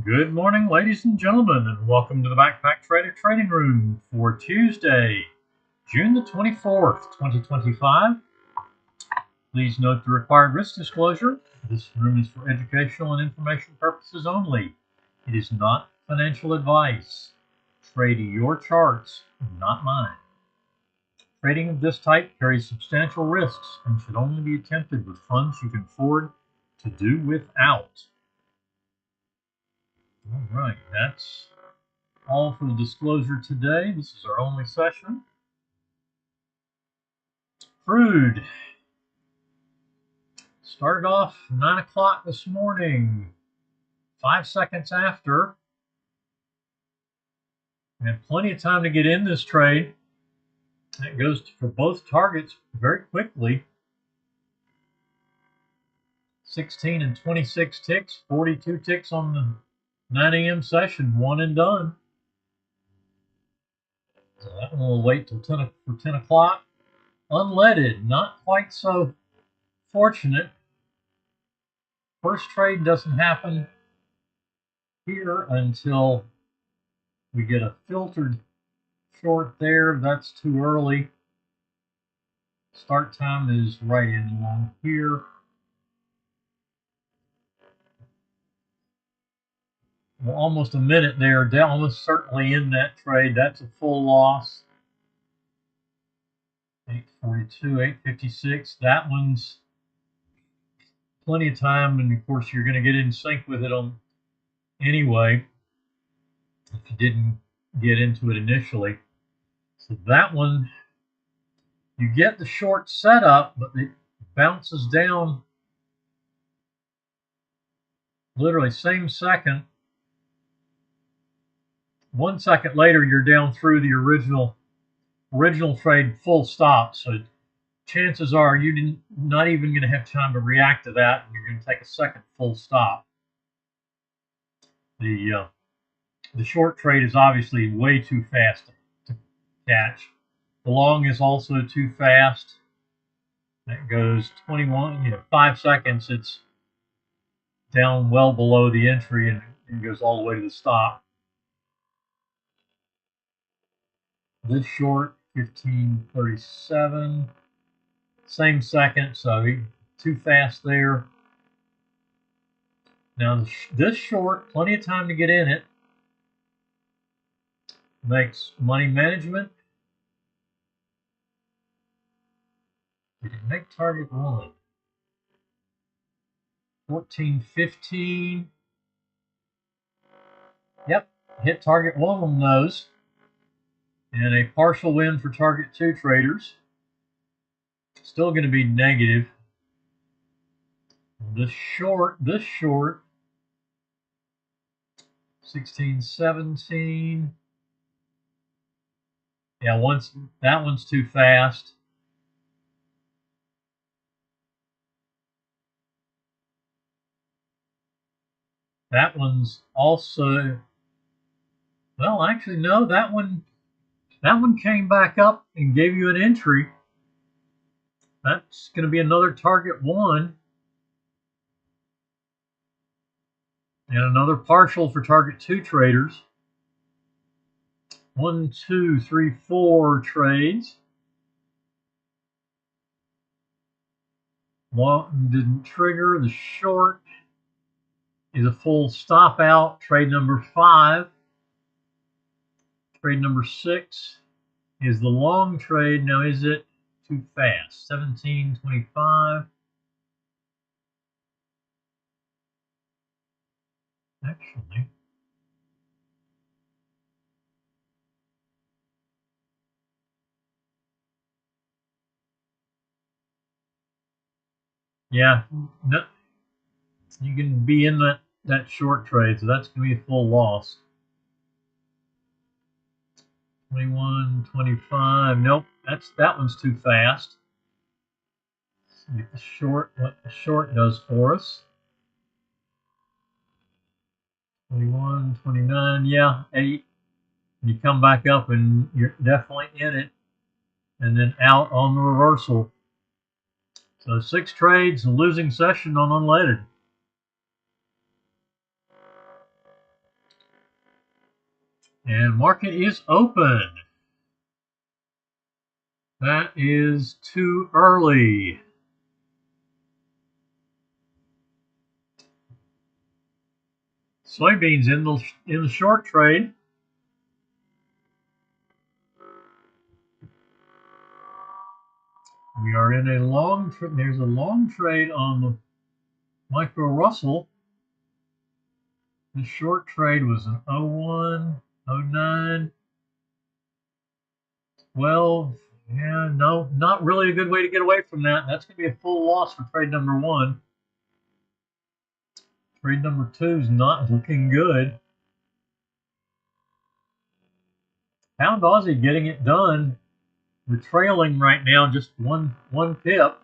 Good morning, ladies and gentlemen, and welcome to the Backpack Trader Trading Room for Tuesday, June the 24th, 2025. Please note the required risk disclosure. This room is for educational and information purposes only. It is not financial advice. Trade your charts, not mine. Trading of this type carries substantial risks and should only be attempted with funds you can afford to do without. All right, that's all for the disclosure today. This is our only session. Crude started off 9 o'clock this morning, 5 seconds after. We had plenty of time to get in this trade. That goes for both targets very quickly. 16 and 26 ticks, 42 ticks on the 9 a.m. session, one and done. So that one will wait till 10 o'clock. Unleaded, not quite so fortunate. First trade doesn't happen here until we get a filtered short there. That's too early. Start time is right in along here. Well, almost a minute there. Almost certainly in that trade. That's a full loss. 842, 856. That one's plenty of time, and of course you're going to get in sync with it on anyway if you didn't get into it initially. So that one, you get the short setup, but it bounces down literally same second. 1 second later, you're down through the original trade full stop. So chances are you're not even going to have time to react to that, and you're going to take a second full stop. The short trade is obviously way too fast to catch. The long is also too fast. That goes 21, 5 seconds. It's down well below the entry and goes all the way to the stop. This short, 1537, same second, so too fast there. Now this short, plenty of time to get in it. Makes money management. We can make target one. 1415. Yep, hit target one on those. And a partial win for target two traders. Still going to be negative. This short, 1617. Yeah, that one's too fast. That one's also, well, actually no, that one came back up and gave you an entry. That's going to be another target one. And another partial for target two traders. 1, 2, 3, 4 trades. One didn't trigger. The short is a full stop out. Trade number 5. Trade number 6 is the long trade. Now, is it too fast? 1725. Actually, yeah, no, you can be in that short trade, so that's going to be a full loss. 21, 25. Nope, that one's too fast. Let's see what the short does for us. 21, 29, yeah, 8. You come back up and you're definitely in it, and then out on the reversal. So 6 trades, a losing session on unleaded. And market is open. That is too early. Soybeans in the short trade. We are in a long trade. There's a long trade on the micro Russell. The short trade was an 01, 09, 12. Yeah, no, not really a good way to get away from that. That's going to be a full loss for trade number 1. Trade number 2 is not looking good. Pound Aussie getting it done. We're trailing right now just one pip.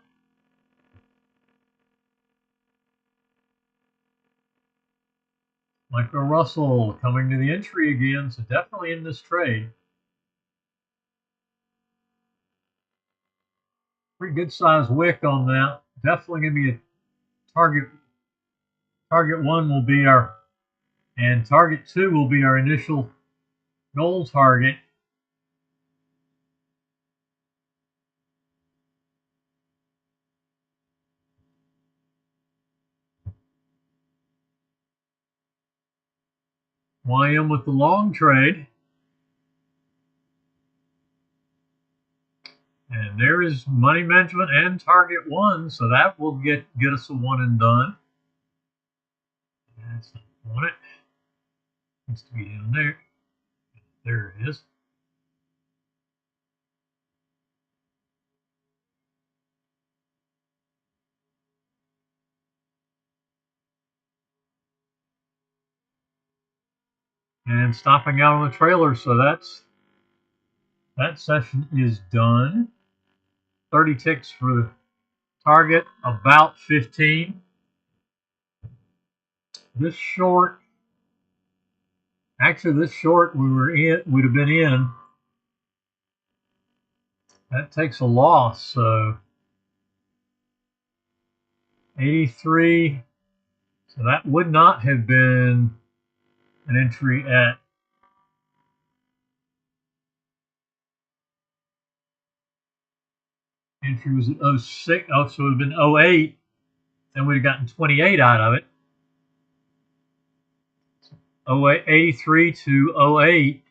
Micro Russell coming to the entry again, so definitely in this trade. Pretty good size wick on that. Definitely going to be a target. Target 1 will be our, and target 2 will be our initial goal target. YM with the long trade. And there is money management and target 1, so that will get us a 1 and done. That's not want it. Needs to be down there. There it is. And stopping out on the trailer, so that session is done. 30 ticks for the target, about 15. This short, actually this short we'd have been in. That takes a loss, so 83. So that would not have been an entry at entry was at 06. Oh, so it would have been 08. Then we'd have gotten 28 out of it. 83 to 08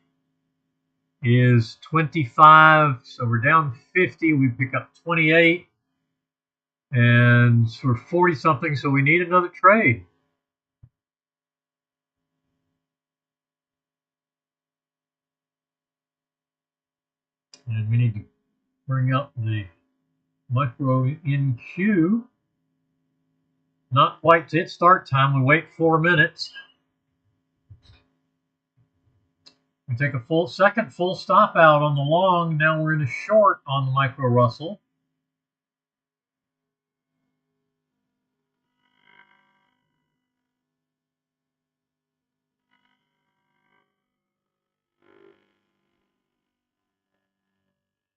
is 25. So we're down 50. We pick up 28. And we're 40 something. So we need another trade. And we need to bring up the micro in queue. Not quite to its start time. We wait 4 minutes. We take a second full stop out on the long. Now we're in a short on the micro Russell.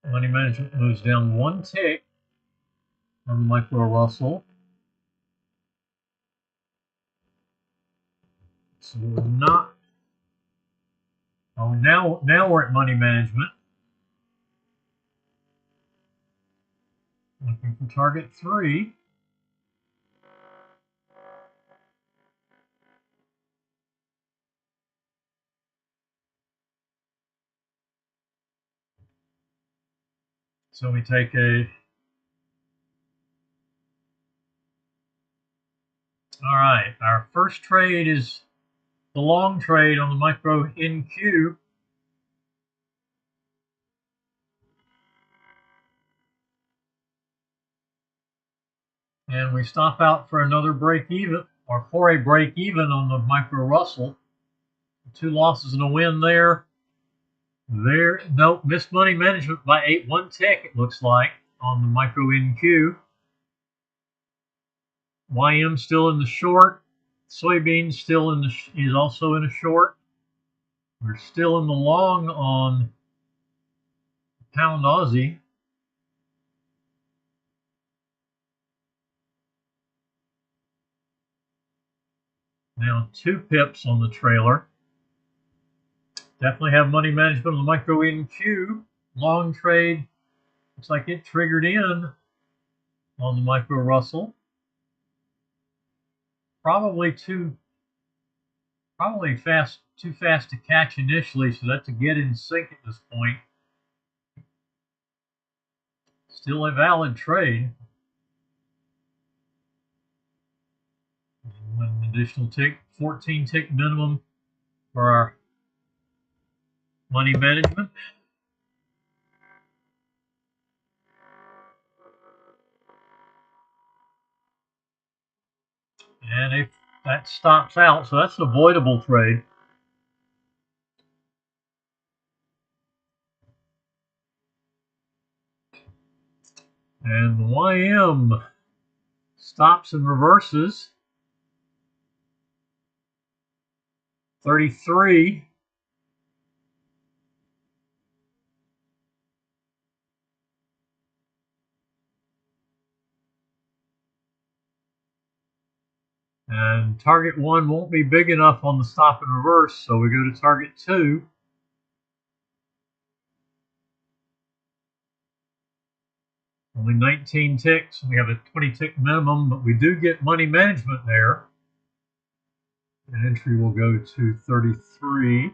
Money management moves down 1 tick on the micro Russell. So we're not. Oh, now we're at money management. Looking for target 3. So we take a. All right, our first trade is the long trade on the micro NQ. And we stop out for another break even, or for a break even on the micro Russell. 2 losses and a win there. Nope, missed money management by 1 tick, it looks like, on the micro NQ. YM still in the short. Soybeans still is also in a short. We're still in the long on pound Aussie. Now 2 pips on the trailer. Definitely have money management on the micro NQ. Long trade, looks like it triggered in on the micro Russell. Probably too fast to catch initially, so that's a get in sync at this point. Still a valid trade. One additional tick, 14 tick minimum for our money management. And if that stops out, so that's an avoidable trade. And the YM stops and reverses. 33. And target 1 won't be big enough on the stop and reverse, so we go to target 2. Only 19 ticks. We have a 20 tick minimum, but we do get money management there. And entry will go to 33.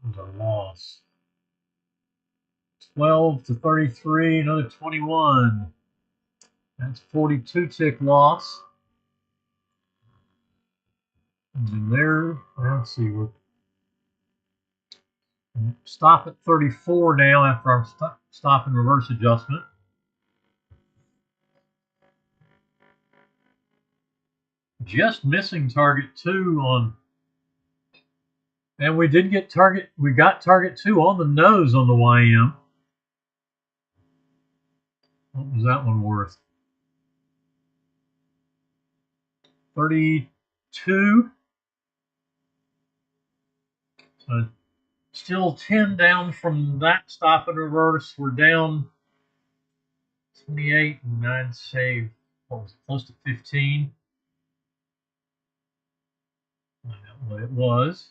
That was a loss. 12 to 33, another 21. That's 42 tick loss. And then there, let's see, we're stop at 34 now after our stop and reverse adjustment. Just missing target 2 on, and we did get target, we got target 2 on the nose on the YM. What was that one worth? 32. So still 10 down from that stop and reverse. We're down 28, and I'd say what was it, close to 15. Find out what it was.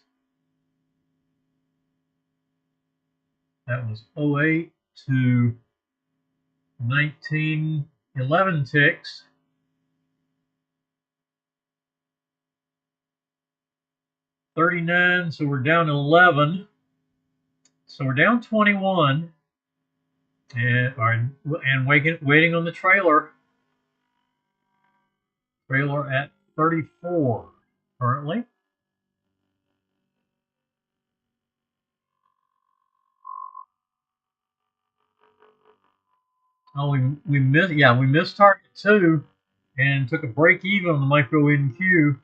That was 08 to 19, 11 ticks. $39, so we're down 11. So we're down 21, and waiting on the trailer. Trailer at 34 currently. Oh, we missed target 2 and took a break even on the micro NQ.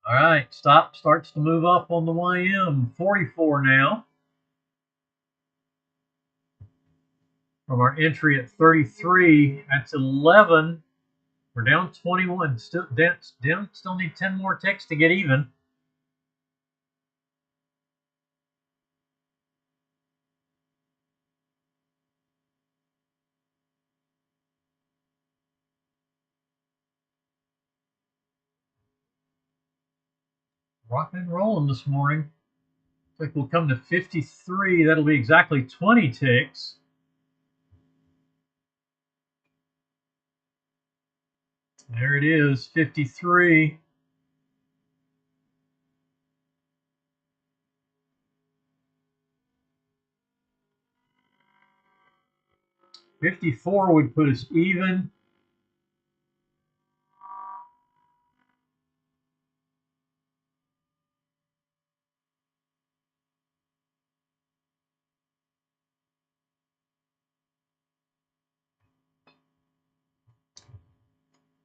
All right, starts to move up on the YM. 44 now. From our entry at 33, that's 11. We're down 21. Still need 10 more ticks to get even. Rocking and rolling this morning. I think we'll come to 53. That'll be exactly 20 ticks. There it is, 53. $54 would put us even.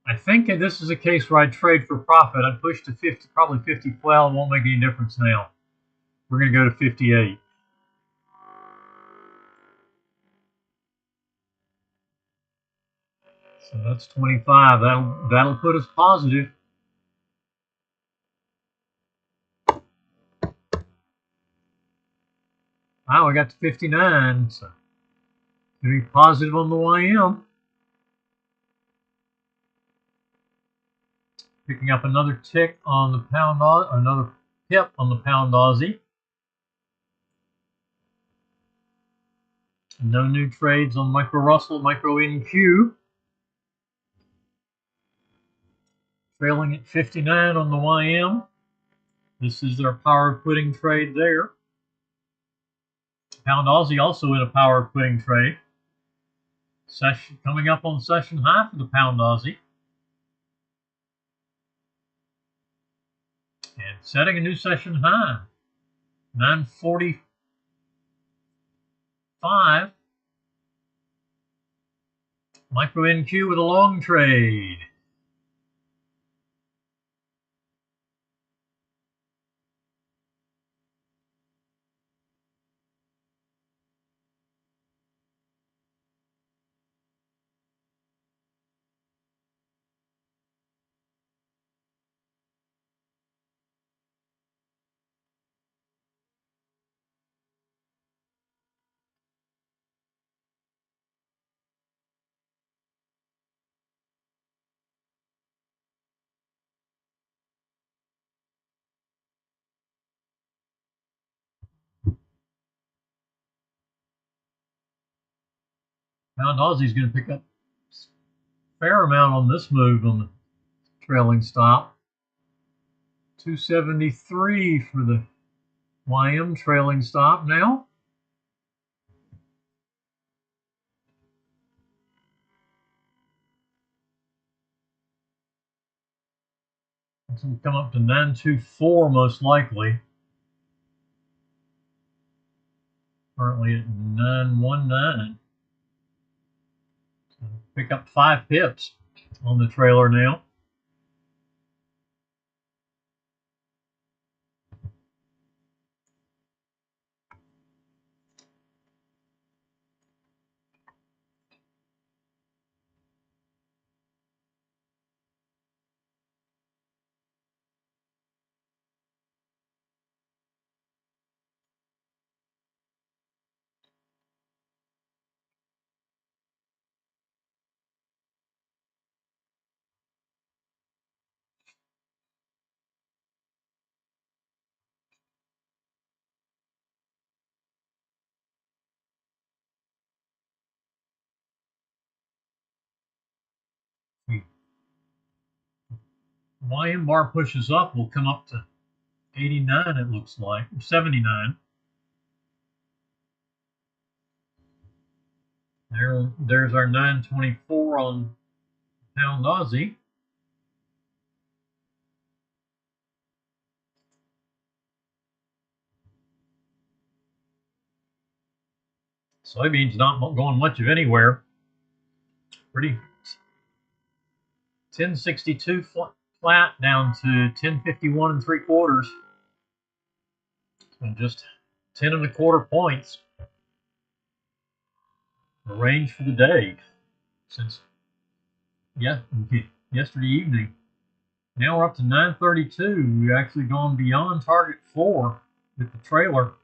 I think this is a case where I'd trade for profit. I'd push to 50, probably 50. Well, it won't make any difference now. We're going to go to 58. So that's 25. That'll put us positive. Wow, we got to 59. So be positive on the YM. Picking up another tick on the pound, another pip on the pound Aussie. No new trades on micro Russell, micro NQ. Trailing at 59 on the YM. This is their power quitting trade there. Pound Aussie also in a power quitting trade. Session coming up on session high for the pound Aussie. And setting a new session high. 945. Micro NQ with a long trade. Pound Aussie's going to pick up a fair amount on this move on the trailing stop. 273 for the YM trailing stop now. It's going to come up to 924 most likely. Currently at 919. So pick up 5 pips on the trailer now. YM bar pushes up, will come up to 89, it looks like, or 79. There's our 924 on pound Aussie. Soybeans not going much of anywhere. Pretty 1062 flat down to 1051 3/4. And just 10 1/4 points. The range for the day since yesterday evening. Now we're up to 932. We've actually gone beyond target 4 with the trailer.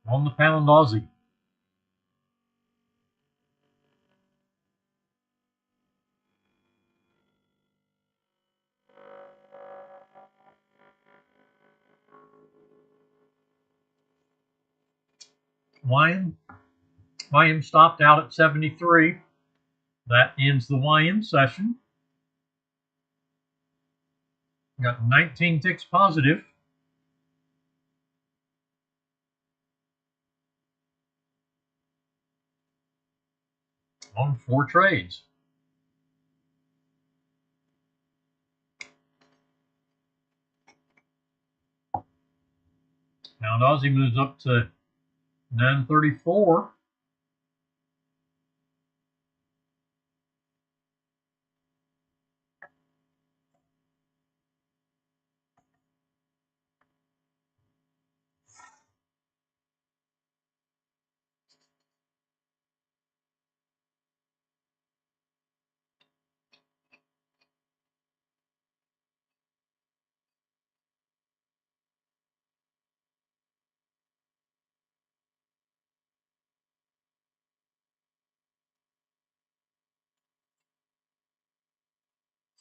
On the pound Aussie. YM stopped out at 73. That ends the YM session. Got 19 ticks positive. On 4 trades. Pound Aussie moves up to 934.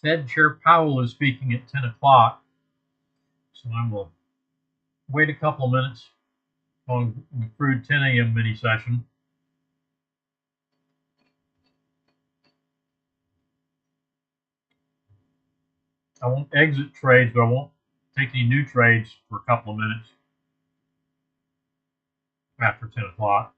Fed Chair Powell is speaking at 10 o'clock, so I will wait a couple of minutes on the crude 10 a.m. mini session. I won't exit trades, but I won't take any new trades for a couple of minutes after 10 o'clock.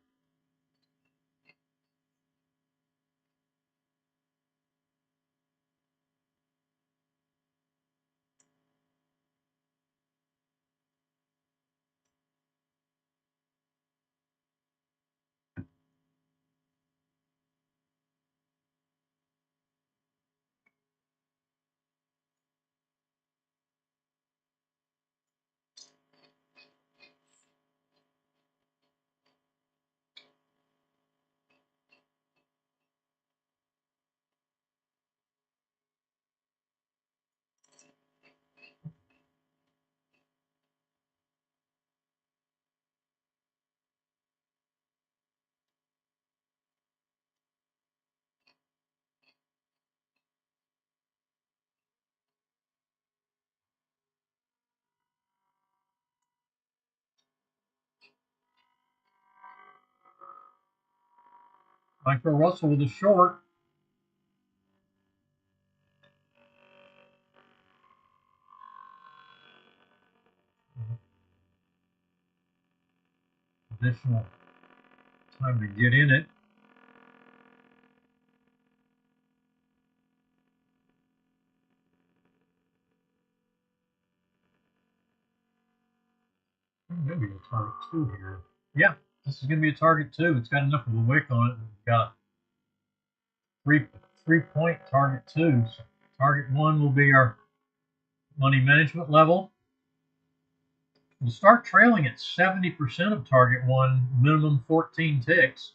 Micro Russell with a short. Additional time to get in it. Maybe a target 2 here. Yeah, this is going to be a target 2. It's got enough of a wick on it. It's got a 3-point target 2. So target 1 will be our money management level. We'll start trailing at 70% of target 1, minimum 14 ticks.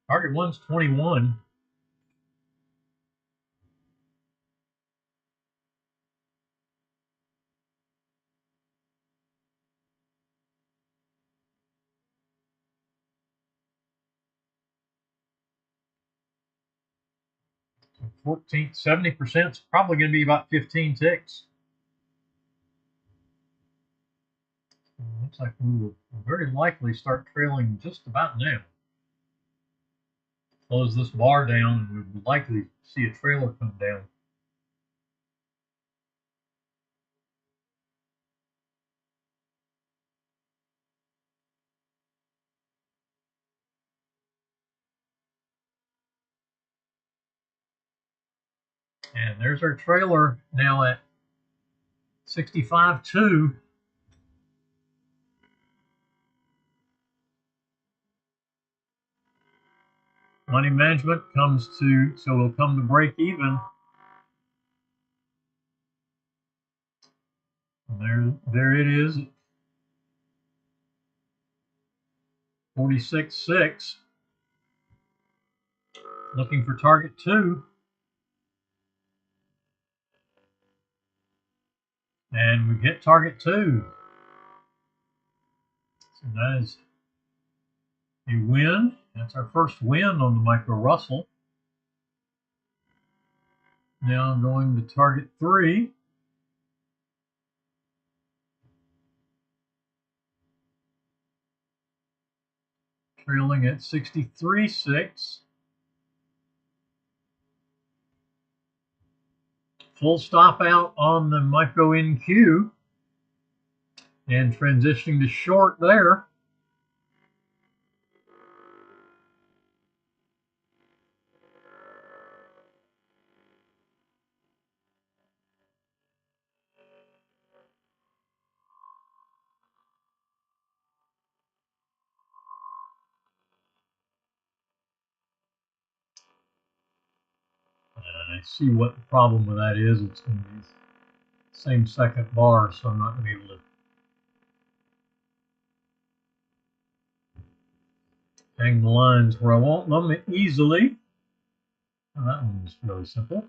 Target 1's 21. So 70% is probably going to be about 15 ticks. Looks like we will very likely start trailing just about now. Close this bar down, and we would likely see a trailer come down. And there's our trailer now at 65.2. Money management comes to, so it'll come to break even. There it is, 46.6. Looking for target 2. And we hit target 2. So that is a win. That's our first win on the Micro Russell. Now going to target 3. Trailing at 63.6. Full stop out on the Micro NQ. And transitioning to short there. I see what the problem with that is. It's going to be the same second bar, so I'm not going to be able to hang the lines where I want them easily. Well, that one was really simple.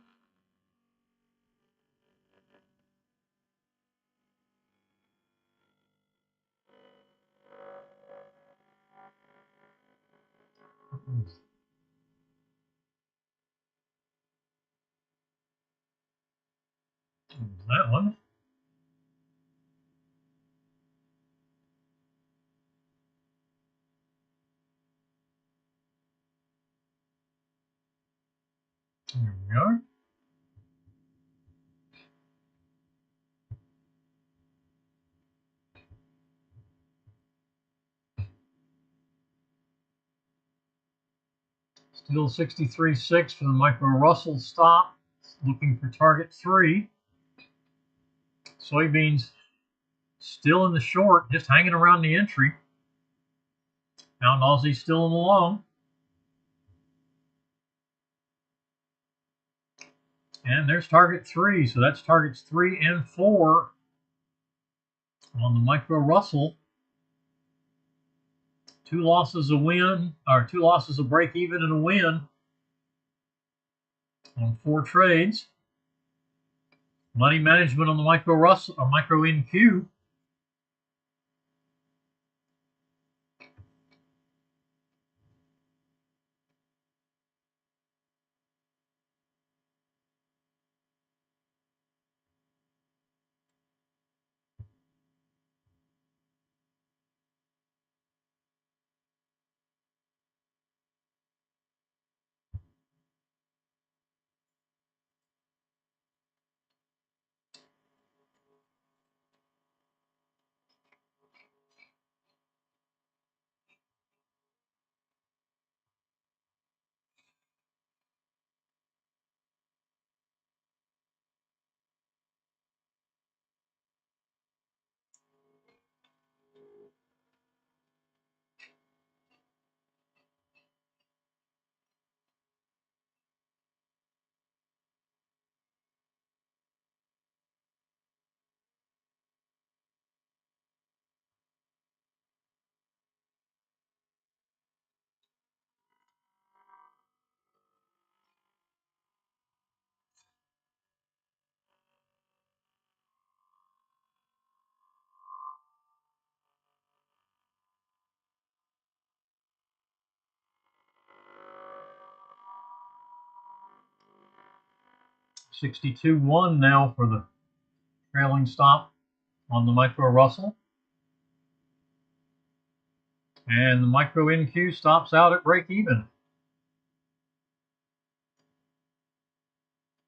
There's that one. There we are. Still 63.6 for the micro Russell stop. Looking for target 3. Soybeans still in the short, just hanging around the entry. Pound Aussie still in the long. And there's target 3. So that's targets 3 and 4 on the micro Russell. 2 losses a win, or 2 losses a break even and a win on 4 trades. Money management on the micro Russell or micro NQ. $62.1 now for the trailing stop on the micro Russell. And the micro NQ stops out at break even.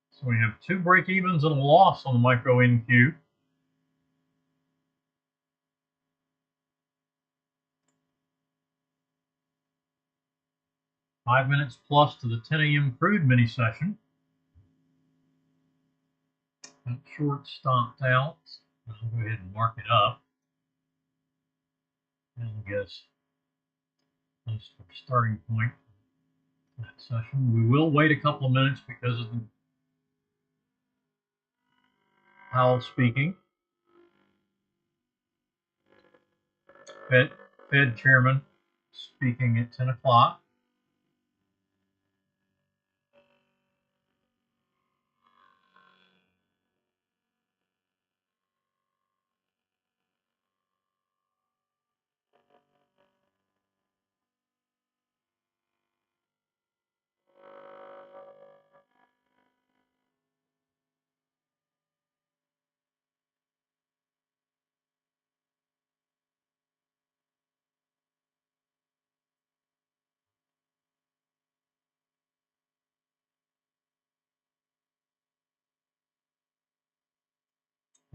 So we have 2 break evens and a loss on the micro NQ. Five minutes plus to the 10 a.m. crude mini session. That short stopped out. I'll go ahead and mark it up. And I guess that's the starting point for that session. We will wait a couple of minutes because of the Powell speaking. Fed chairman speaking at 10 o'clock.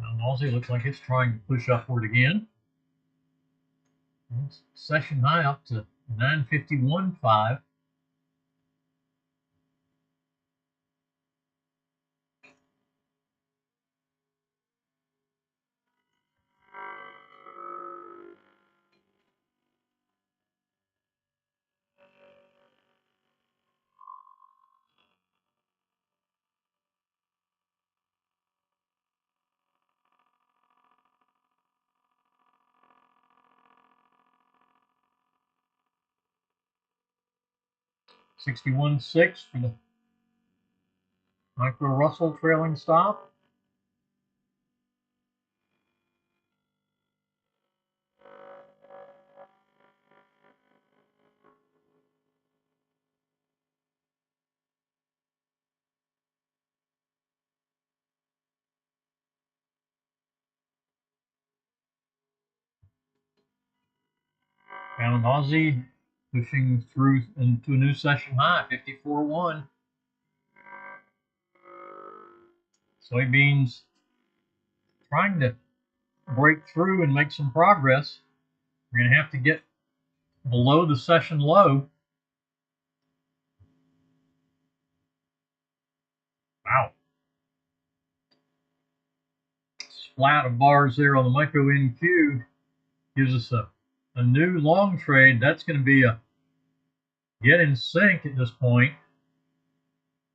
Now Aussie looks like it's trying to push upward again. It's session high up to 951.5. $61.6 for the micro Russell trailing stop. Found Aussie pushing through into a new session high, 54.1. Soybeans trying to break through and make some progress. We're going to have to get below the session low. Wow. Splat of bars there on the micro NQ gives us a new long trade. That's going to be a get in sync at this point.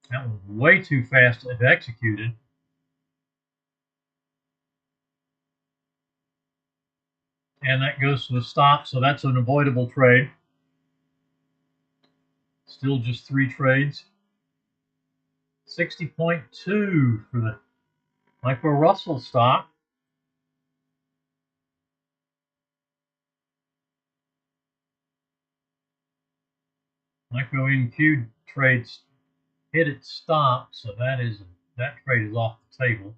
That was way too fast to have executed. And that goes to a stop, so that's an avoidable trade. Still just 3 trades. 60.2 for the micro Russell stock. Micro NQ trades hit its stop, so that trade is off the table.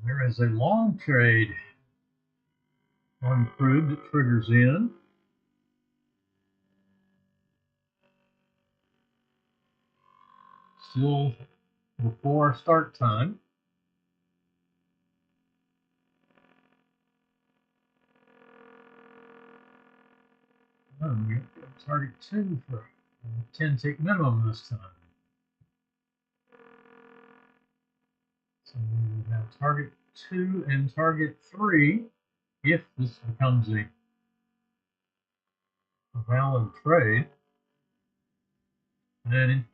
There is a long trade on crude that triggers in. Still before our start time. Oh, we got target 2 for a 10-tick minimum this time. So we will have target 2 and target 3 if this becomes a valid trade. Then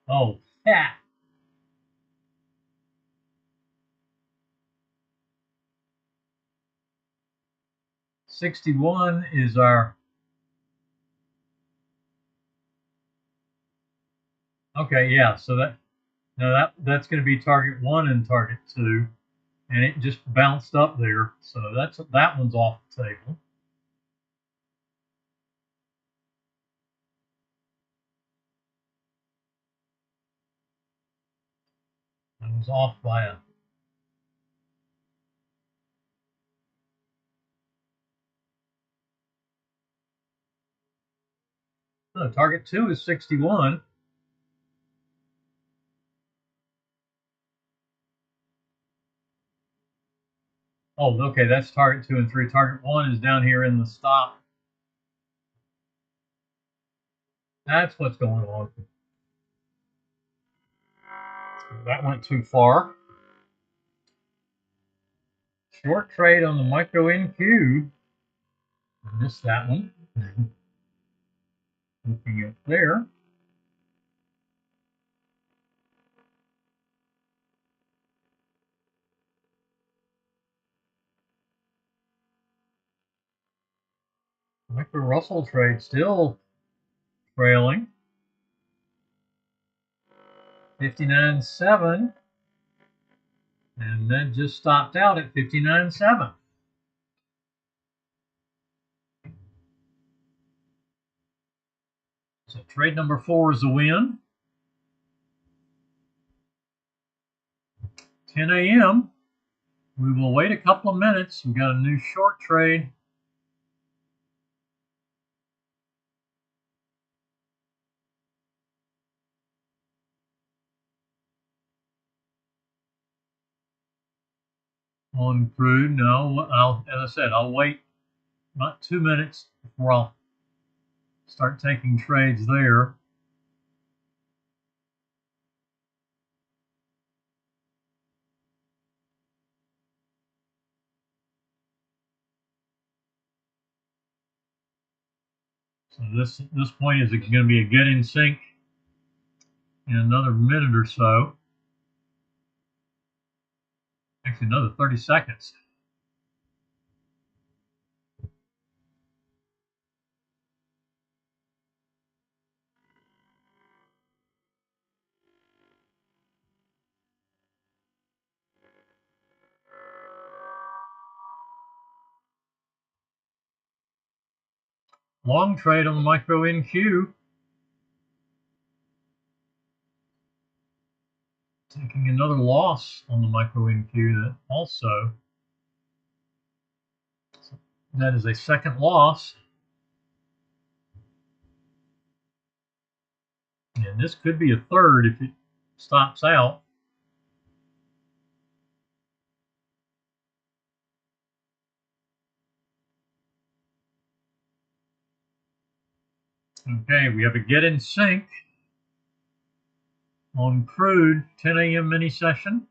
oh, yeah. 61 is our, okay, yeah, so that's going to be target 1 and target 2, and it just bounced up there, so that one's off the table. That was off by a no, target 2 is 61. Oh, okay, that's target 2 and 3. Target 1 is down here in the stop. That's what's going on. That went too far. Short trade on the micro NQ. Missed that one. Looking up there. Micro Russell trade still trailing. 59.7. And then just stopped out at 59.7. So trade number 4 is a win. 10 a.m. We will wait a couple of minutes. We've got a new short trade. On crude. No, as I said, I'll wait about 2 minutes before I'll start taking trades there. So this point is going to be a get in sync in another minute or so. Actually, another 30 seconds. Long trade on the micro NQ. Taking another loss on the micro NQ that also, that is a second loss. And this could be a third if it stops out. Okay, we have a get in sync on crude 10 a.m. mini session,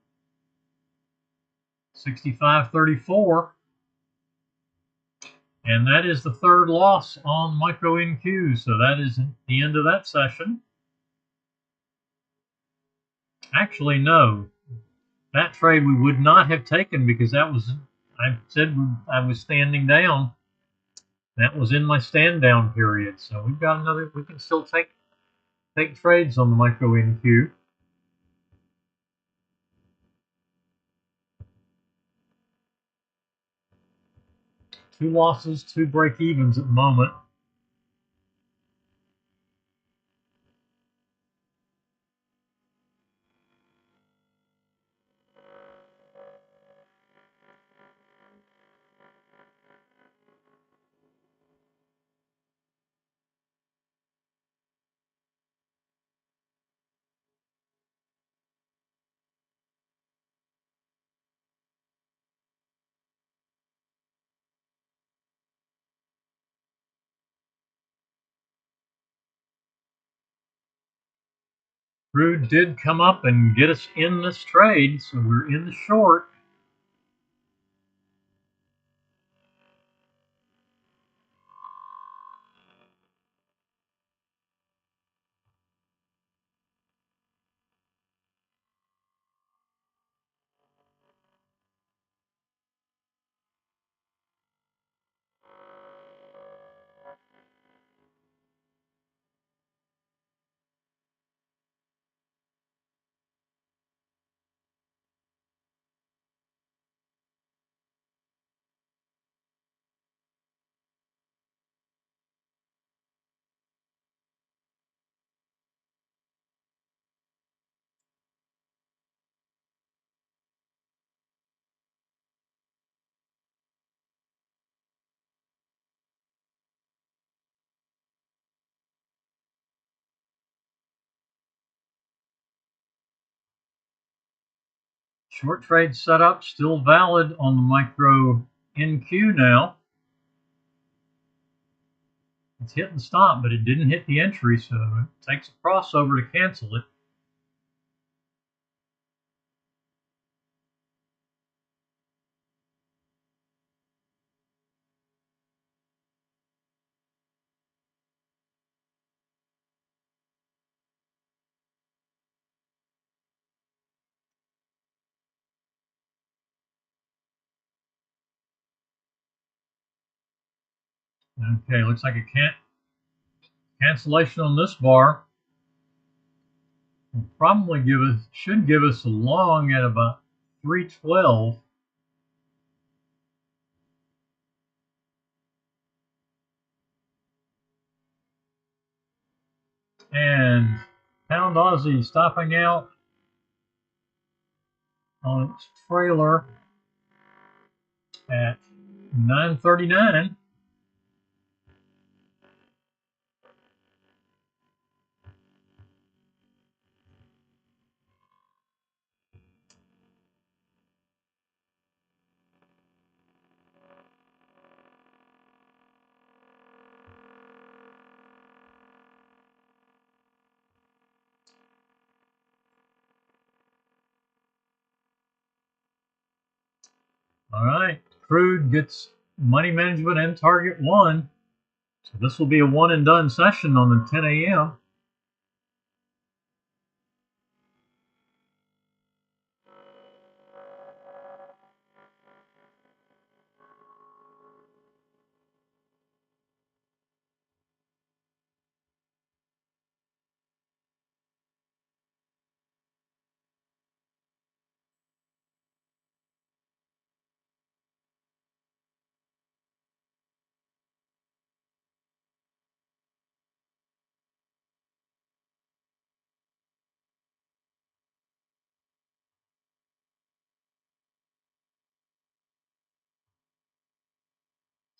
65.34. And that is the third loss on micro NQ. So that is the end of that session. Actually, no. That trade we would not have taken because that was, I said I was standing down. That was in my stand down period. So we've got another, we can still take trades on the micro NQ. Two losses, two break evens at the moment. Crude did come up and get us in this trade, so we're in the short. Short trade setup still valid on the micro NQ now. It's hit the stop, but it didn't hit the entry, so it takes a crossover to cancel it. Okay, looks like a cancellation on this bar. Will probably should give us a long at about 312. And pound Aussie stopping out on its trailer at 939. All right, crude gets money management and target one. So this will be a one and done session on the 10 a.m.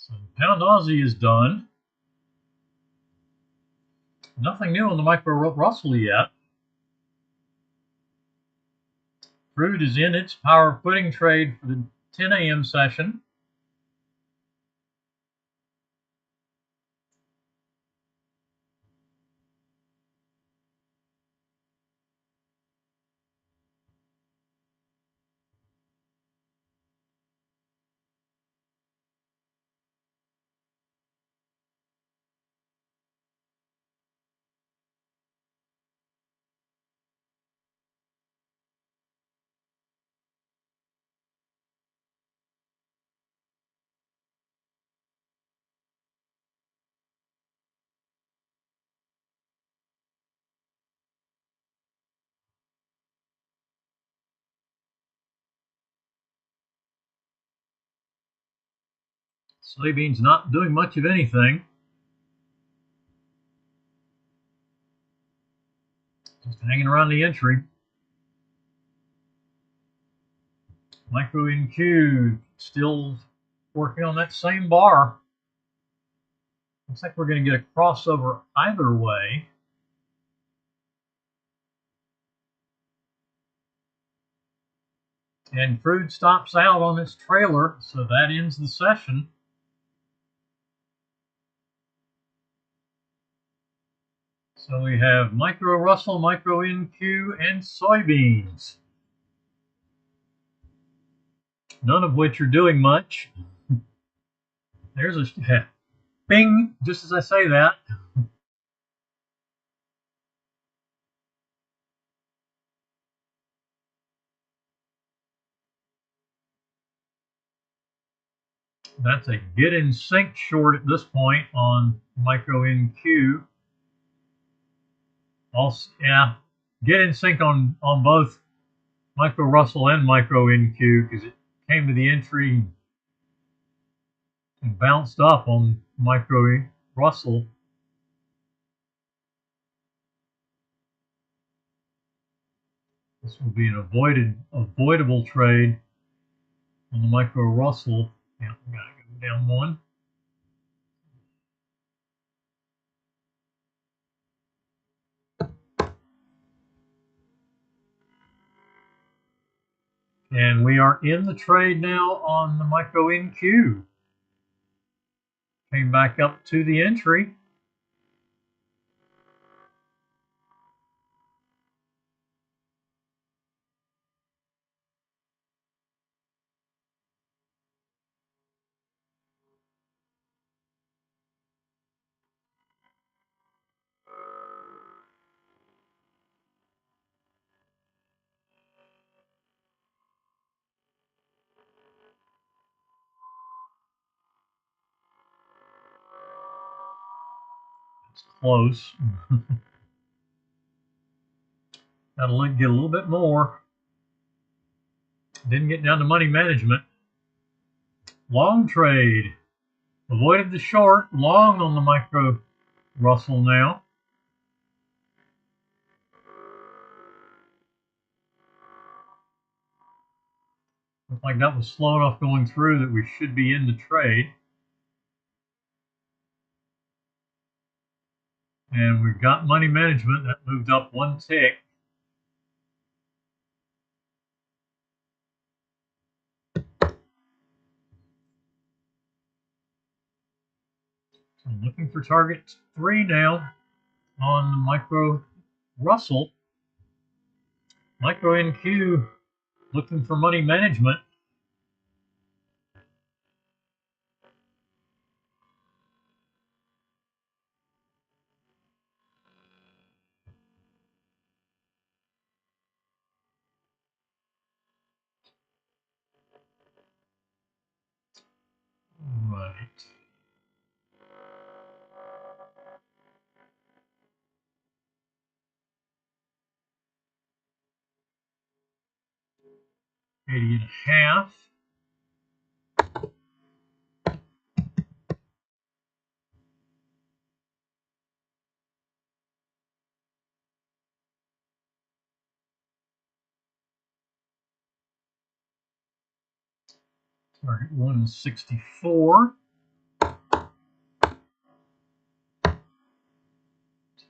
So pound Aussie is done. Nothing new on the micro Russell yet. Crude is in its power putting trade for the 10 a.m. session. Soybeans not doing much of anything. Just hanging around the entry. Micro NQ still working on that same bar. Looks like we're going to get a crossover either way. And crude stops out on its trailer, so that ends the session. So we have micro Russell, micro NQ, and soybeans. None of which are doing much. There's a bing, just as I say that. That's a get in sync short at this point on micro NQ. Also, yeah, get in sync on both micro Russell and micro NQ because it came to the entry and bounced up on micro Russell. This will be an avoidable trade on the micro Russell. Yeah, we gotta go down one. And we are in the trade now on the micro NQ. Came back up to the entry. It's close. Gotta get a little bit more. Didn't get down to money management. Long trade. Avoided the short. Long on the micro Russell now. Looks like that was slow enough going through that we should be in the trade. And we've got money management that moved up one tick. So I'm looking for target 3 now on the micro Russell. Micro NQ looking for money management. Right. $80.5. Target 1 is 64.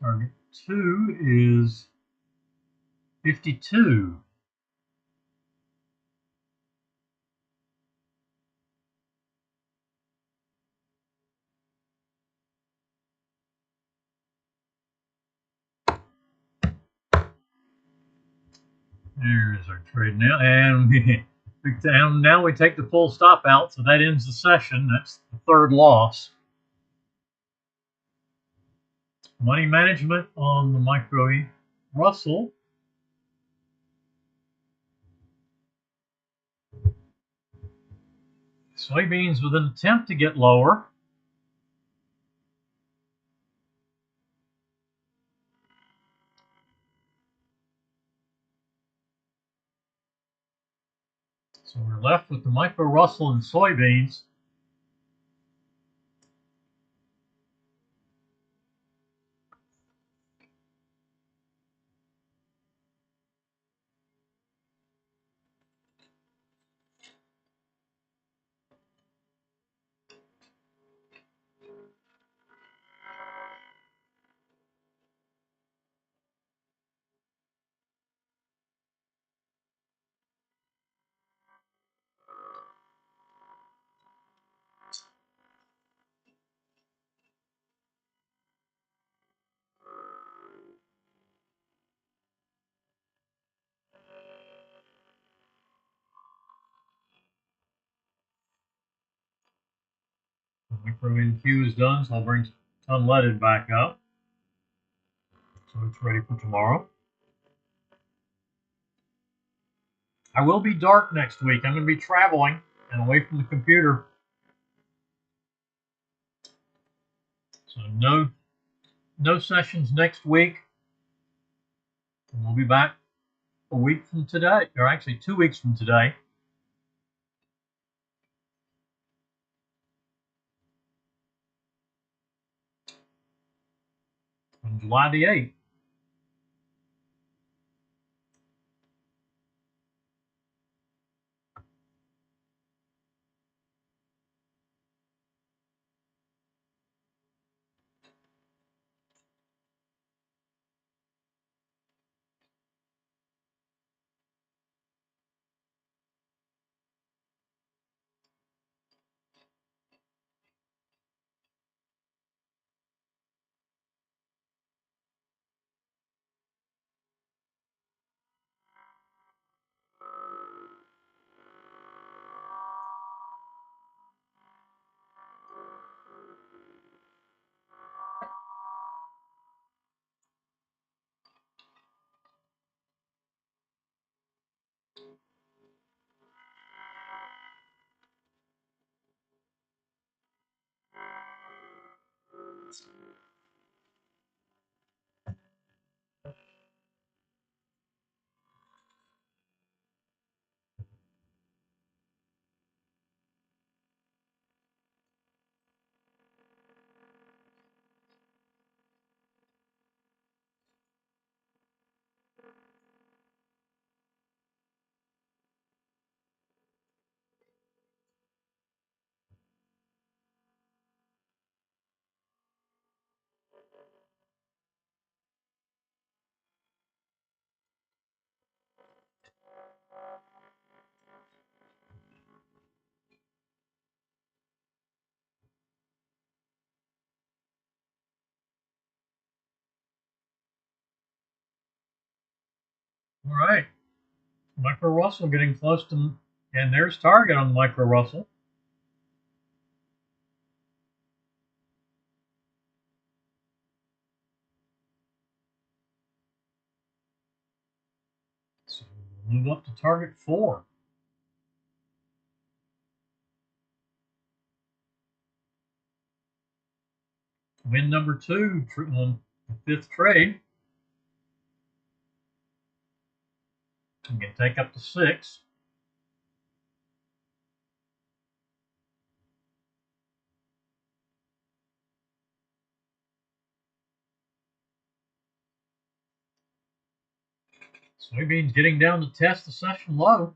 Target 2 is 52. There's our trade now, and now we take the full stop out, so that ends the session. That's the third loss. Money management on the micro Russell. Soybeans with an attempt to get lower. So we're left with the micro Russell and soybeans. The micro NQ is done, so I'll bring unleaded back up. So it's ready for tomorrow. I will be dark next week. I'm going to be traveling and away from the computer. So no sessions next week. And we'll be back a week from today, or actually 2 weeks from today. On July the 8th. All right. Micro Russell getting close to, and there's target on the Micro Russell. So we'll move up to target 4. Win number 2 on the 5th trade. We can take up to 6. Soybeans getting down to test the session low.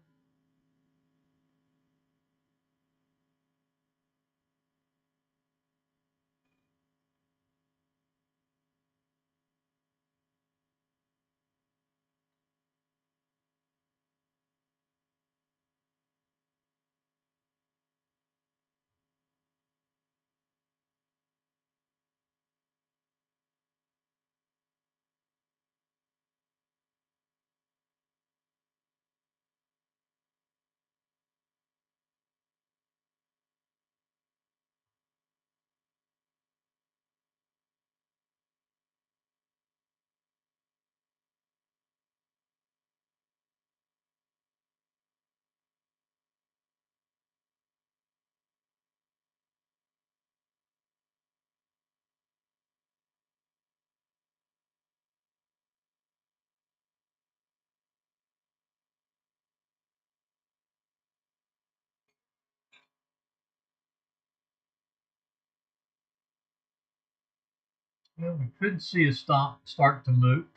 Well, we could see a start to move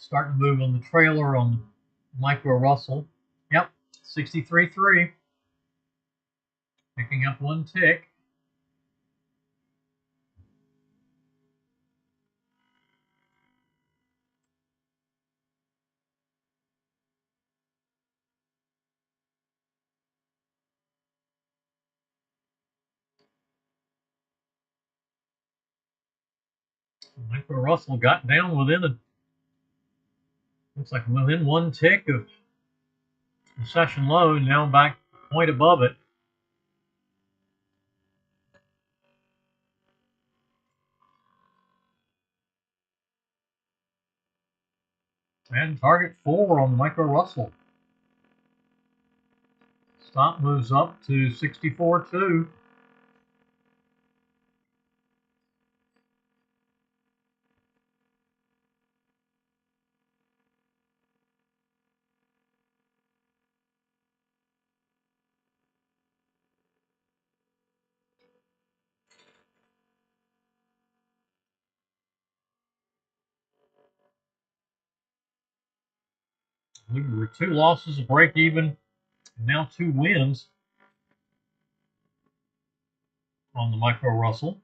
on the trailer on the micro Russell. Yep, 63.3, picking up one tick. Micro Russell got down looks like within one tick of the session low, and now back a point above it. And target 4 on the micro Russell. Stop moves up to 64.2. We were 2 losses, a break even, and now 2 wins on the micro Russell.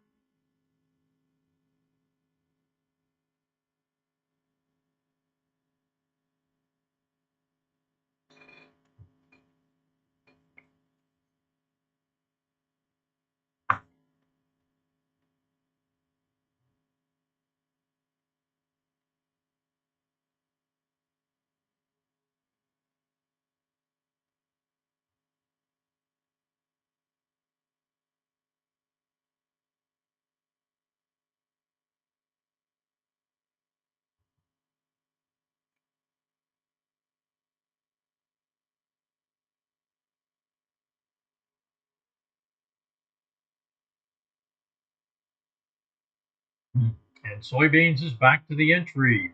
And soybeans is back to the entry.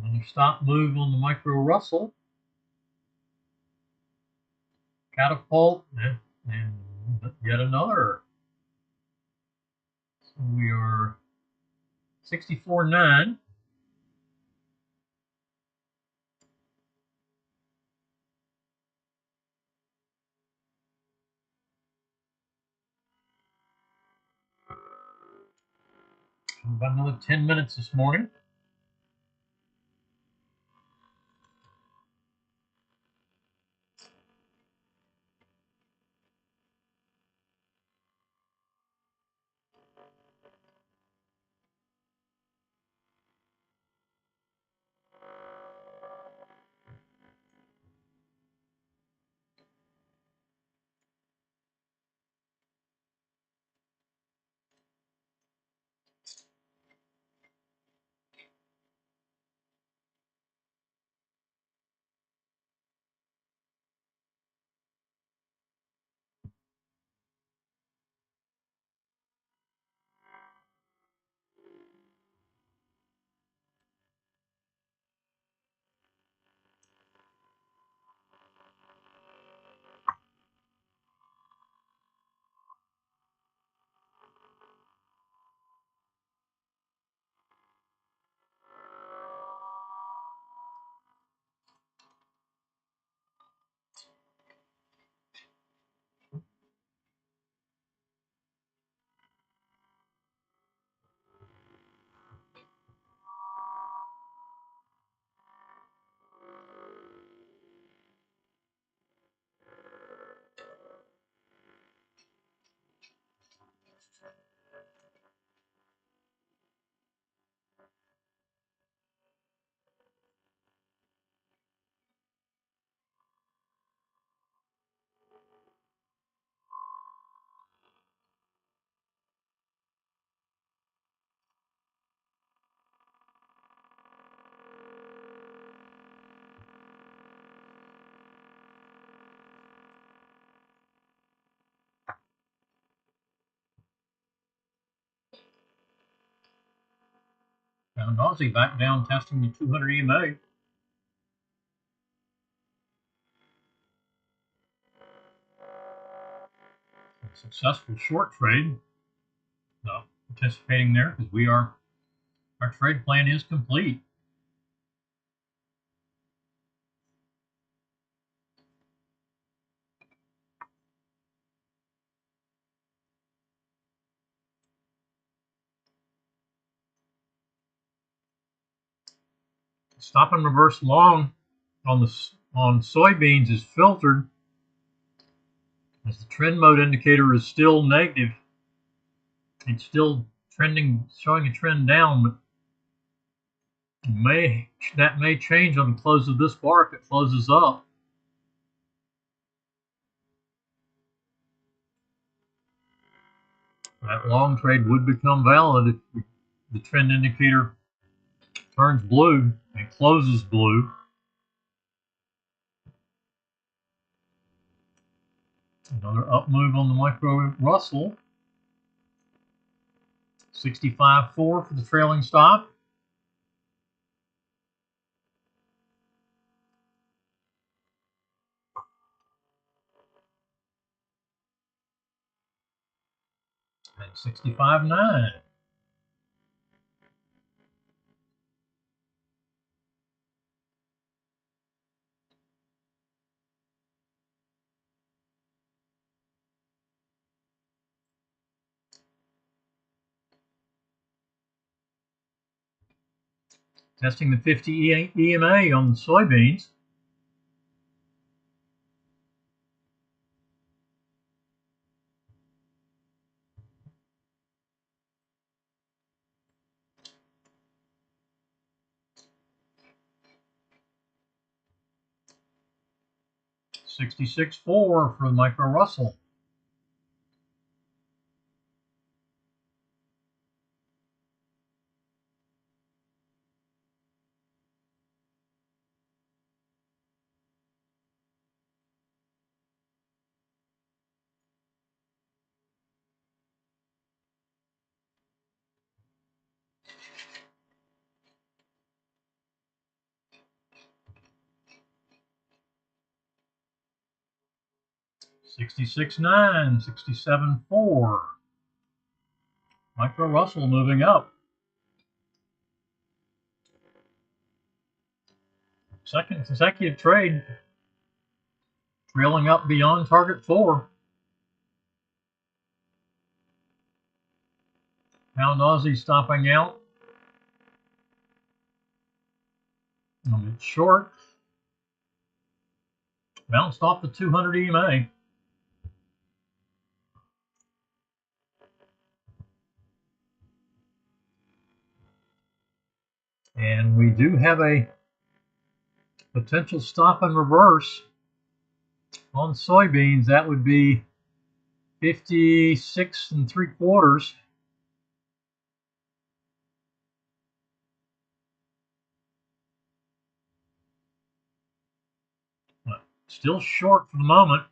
Another stop move on the micro Russell. Catapult, and yet another. So we are 64.9. About another 10 minutes this morning. Found Aussie back down testing the 200 EMA. successful short trade. Not participating there because our trade plan is complete. Stop and reverse long on soybeans is filtered as the trend mode indicator is still negative. It's still trending, showing a trend down, but that may change on the close of this bar if it closes up. That long trade would become valid if the trend indicator turns blue and closes blue. Another up move on the micro Russell. 65.4 for the trailing stop. And 65.9. Testing the 50 EMA on the soybeans. $66.4 for the micro Russell. $66.9, $67.4. Micro Russell moving up. Second consecutive trade, trailing up beyond target 4. Pound Aussie stopping out. A bit short. Bounced off the 200 EMA. And we do have a potential stop and reverse on soybeans. That would be 56 3/4. Still short for the moment.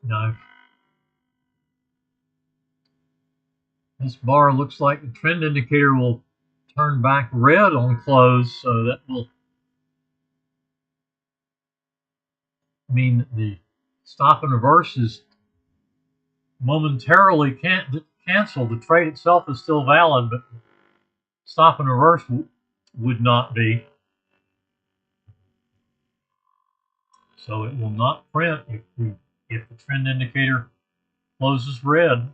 Now, this bar looks like the trend indicator will turn back red on close, so that will mean that the stop and reverse is momentarily canceled. The trade itself is still valid, but stop and reverse would not be. So it will not print if the trend indicator closes red.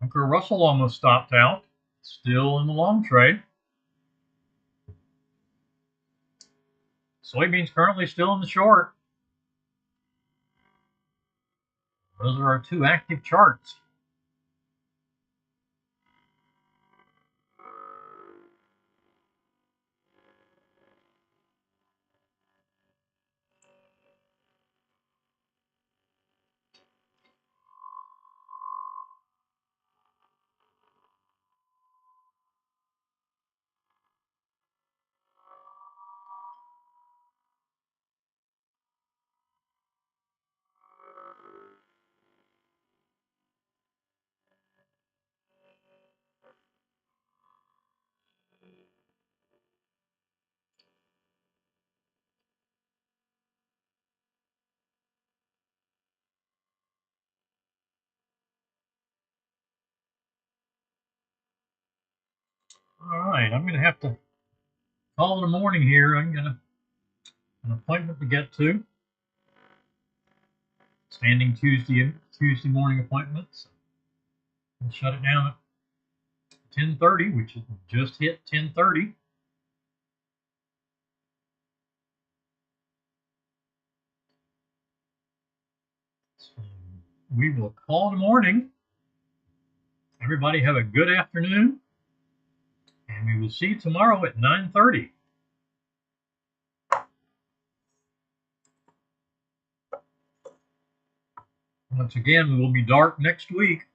Bunker Russell almost stopped out. Still in the long trade. Soybeans currently still in the short. Those are our two active charts. All right, I'm going to have to call it a morning here. I'm going to an appointment to get to. Standing Tuesday morning appointments. We'll shut it down at 10:30, which is just hit 10:30. So we will call it a morning. Everybody have a good afternoon, and we will see you tomorrow at 9:30. Once again, we will be dark next week.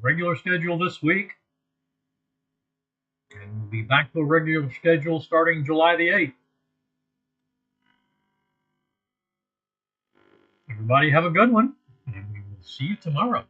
Regular schedule this week, and we'll be back to a regular schedule starting July the 8th. Everybody have a good one, and we will see you tomorrow.